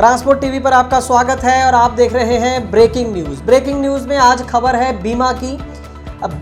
Transport TV पर आपका स्वागत है और आप देख रहे हैं ब्रेकिंग न्यूज। ब्रेकिंग न्यूज में आज खबर है बीमा की।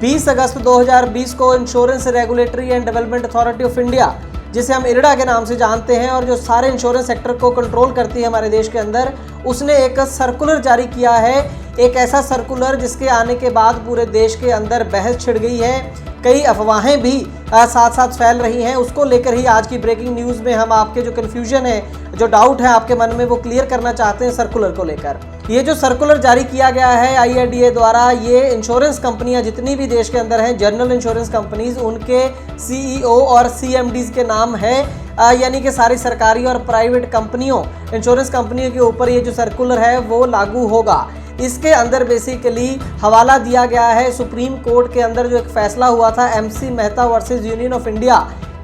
20 अगस्त 2020 को insurance regulatory and development authority of India, जिसे हम इरडा के नाम से जानते हैं और जो सारे इंश्योरेंस सेक्टर को कंट्रोल करती है हमारे देश के अंदर, उसने एक सर्कुलर जारी किया है। एक ऐसा सर्कुलर जिसके आने के बाद पूरे देश के अंदर बहस छिड़ गई है, कई अफवाहें भी साथ साथ फैल रही हैं। उसको लेकर ही आज की ब्रेकिंग न्यूज़ में हम आपके जो कन्फ्यूजन है, जो डाउट है आपके मन में, वो क्लियर करना चाहते हैं सर्कुलर को लेकर। ये जो सर्कुलर जारी किया गया है IRDA द्वारा, ये इंश्योरेंस कंपनियां जितनी भी देश के अंदर हैं, जनरल इंश्योरेंस कंपनीज, उनके CEO और CMDs के नाम है। यानी कि सारी सरकारी और प्राइवेट कंपनियों, इंश्योरेंस कंपनियों के ऊपर ये जो सर्कुलर है वो लागू होगा। इसके अंदर बेसिकली हवाला दिया गया है सुप्रीम कोर्ट के अंदर जो एक फैसला हुआ था MC Mehta versus union of India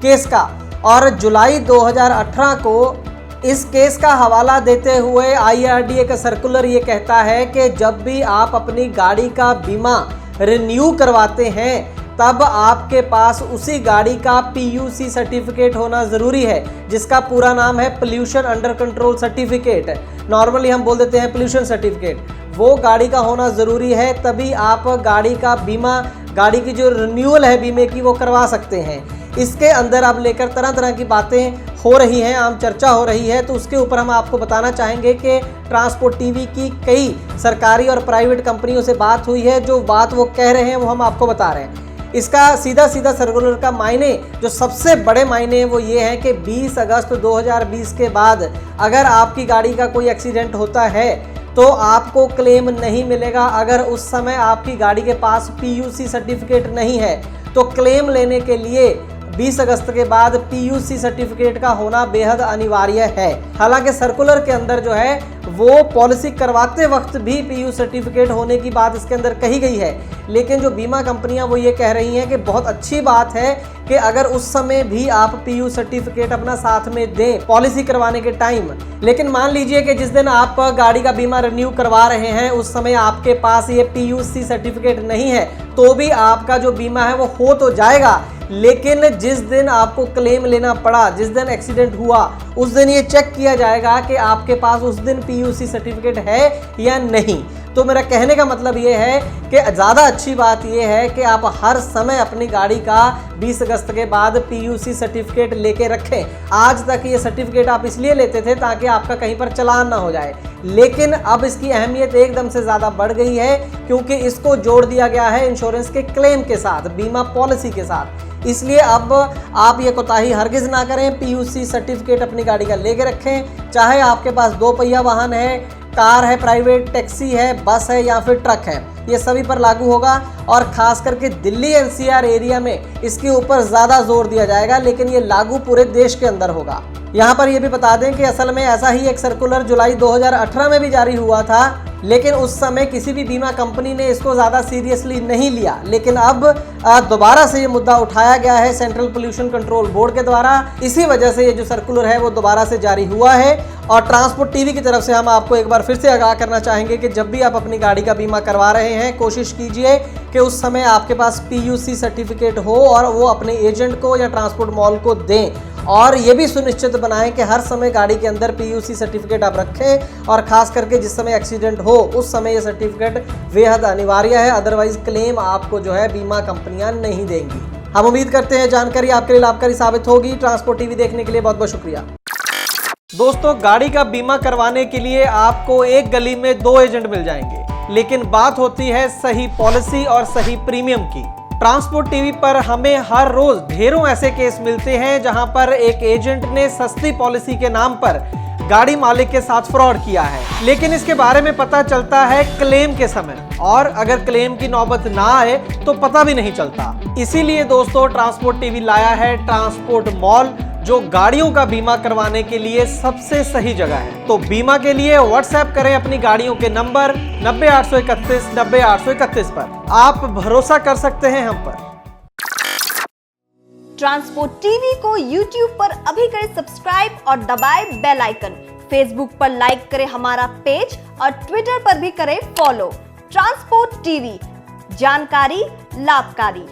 case का, और जुलाई 2018 को इस केस का हवाला देते हुए IRDA का सर्कुलर ये कहता है कि जब भी आप अपनी गाड़ी का बीमा रिन्यू करवाते हैं तब आपके पास उसी गाड़ी का PUC सर्टिफिकेट होना ज़रूरी है, जिसका पूरा नाम है pollution under control certificate. Normally हम बोल देते हैं पोल्यूशन सर्टिफिकेट। वो गाड़ी का होना ज़रूरी है, तभी आप गाड़ी का बीमा, गाड़ी की जो रिन्यूअल है बीमे की, वो करवा सकते हैं। इसके अंदर अब लेकर तरह तरह की बातें हो रही हैं, आम चर्चा हो रही है, तो उसके ऊपर हम आपको बताना चाहेंगे कि ट्रांसपोर्ट टीवी की कई सरकारी और प्राइवेट कंपनियों से बात हुई है। जो बात वो कह रहे हैं वो हम आपको बता रहे हैं। इसका सीधा सर्कुलर का मायने, जो सबसे बड़े मायने हैं, वो ये हैं कि 20 अगस्त 2020 के बाद अगर आपकी गाड़ी का कोई एक्सीडेंट होता है तो आपको क्लेम नहीं मिलेगा। अगर उस समय आपकी गाड़ी के पास PUC सर्टिफिकेट नहीं है तो क्लेम लेने के लिए 20 अगस्त के बाद PUC सर्टिफिकेट का होना बेहद अनिवार्य है। हालांकि सर्कुलर के अंदर जो है वो पॉलिसी करवाते वक्त भी PUC सर्टिफिकेट होने की बात इसके अंदर कही गई है, लेकिन जो बीमा कंपनियां वो ये कह रही हैं कि बहुत अच्छी बात है कि अगर उस समय भी आप PUC सर्टिफिकेट अपना साथ में दें पॉलिसी करवाने के टाइम। लेकिन मान लीजिए कि जिस दिन आप गाड़ी का बीमा रिन्यू करवा रहे हैं उस समय आपके पास ये PUC सर्टिफिकेट नहीं है, तो भी आपका जो बीमा है वो हो तो जाएगा, लेकिन जिस दिन आपको क्लेम लेना पड़ा, जिस दिन एक्सीडेंट हुआ, उस दिन ये चेक किया जाएगा कि आपके पास उस दिन PUC सर्टिफिकेट है या नहीं। तो मेरा कहने का मतलब ये है कि ज़्यादा अच्छी बात ये है कि आप हर समय अपनी गाड़ी का 20 अगस्त के बाद PUC सर्टिफिकेट लेके रखें। आज तक ये सर्टिफिकेट आप इसलिए लेते थे ताकि आपका कहीं पर चालान ना हो जाए, लेकिन अब इसकी अहमियत एकदम से ज़्यादा बढ़ गई है, क्योंकि इसको जोड़ दिया गया है इंश्योरेंस के क्लेम के साथ, बीमा पॉलिसी के साथ। इसलिए अब आप ये कोताही हरगिज़ ना करें, PUC सर्टिफिकेट अपनी गाड़ी का लेके रखें। चाहे आपके पास 2 पहिया वाहन है, कार है, प्राइवेट टैक्सी है, बस है या फिर ट्रक है, ये सभी पर लागू होगा। और खास करके दिल्ली NCR एरिया में इसके ऊपर ज़्यादा जोर दिया जाएगा, लेकिन ये लागू पूरे देश के अंदर होगा। यहाँ पर यह भी बता दें कि असल में ऐसा ही एक सर्कुलर जुलाई 2018 में भी जारी हुआ था, लेकिन उस समय किसी भी बीमा कंपनी ने इसको ज़्यादा सीरियसली नहीं लिया। लेकिन अब दोबारा से ये मुद्दा उठाया गया है सेंट्रल पोल्यूशन कंट्रोल बोर्ड के द्वारा। इसी वजह से ये जो सर्कुलर है वो दोबारा से जारी हुआ है। और ट्रांसपोर्ट टीवी की तरफ से हम आपको एक बार फिर से आगाह करना चाहेंगे कि जब भी आप अपनी गाड़ी का बीमा करवा रहे हैं, कोशिश कीजिए कि उस समय आपके पास PUC सर्टिफिकेट हो और वो अपने एजेंट को या ट्रांसपोर्ट मॉल को दें। और ये भी सुनिश्चित बनाएं कि हर समय गाड़ी के अंदर PUC सर्टिफिकेट आप रखें, और खास करके जिस समय एक्सीडेंट हो उस समय ये सर्टिफिकेट बेहद अनिवार्य है, अदरवाइज क्लेम आपको जो है बीमा कंपनियां नहीं देंगी। हम उम्मीद करते हैं जानकारी आपके लिए लाभकारी साबित होगी। ट्रांसपोर्ट टीवी देखने के लिए बहुत बहुत शुक्रिया। दोस्तों, गाड़ी का बीमा करवाने के लिए आपको एक गली में 2 एजेंट मिल जाएंगे, लेकिन बात होती है सही पॉलिसी और सही प्रीमियम की। ट्रांसपोर्ट टीवी पर हमें हर रोज ढेरों ऐसे केस मिलते हैं जहां पर एक एजेंट ने सस्ती पॉलिसी के नाम पर गाड़ी मालिक के साथ फ्रॉड किया है, लेकिन इसके बारे में पता चलता है क्लेम के समय, और अगर क्लेम की नौबत ना आए तो पता भी नहीं चलता। इसीलिए दोस्तों, ट्रांसपोर्ट टीवी लाया है ट्रांसपोर्ट मॉल, जो गाड़ियों का बीमा करवाने के लिए सबसे सही जगह है। तो बीमा के लिए व्हाट्सएप करें अपनी गाड़ियों के नंबर 90 831 90 831 पर। आप भरोसा कर सकते हैं हम पर। ट्रांसपोर्ट टीवी को YouTube पर अभी करें सब्सक्राइब और दबाएं बेल आइकन। फेसबुक पर लाइक करें हमारा पेज और ट्विटर पर भी करें फॉलो। ट्रांसपोर्ट टीवी, जानकारी लाभकारी।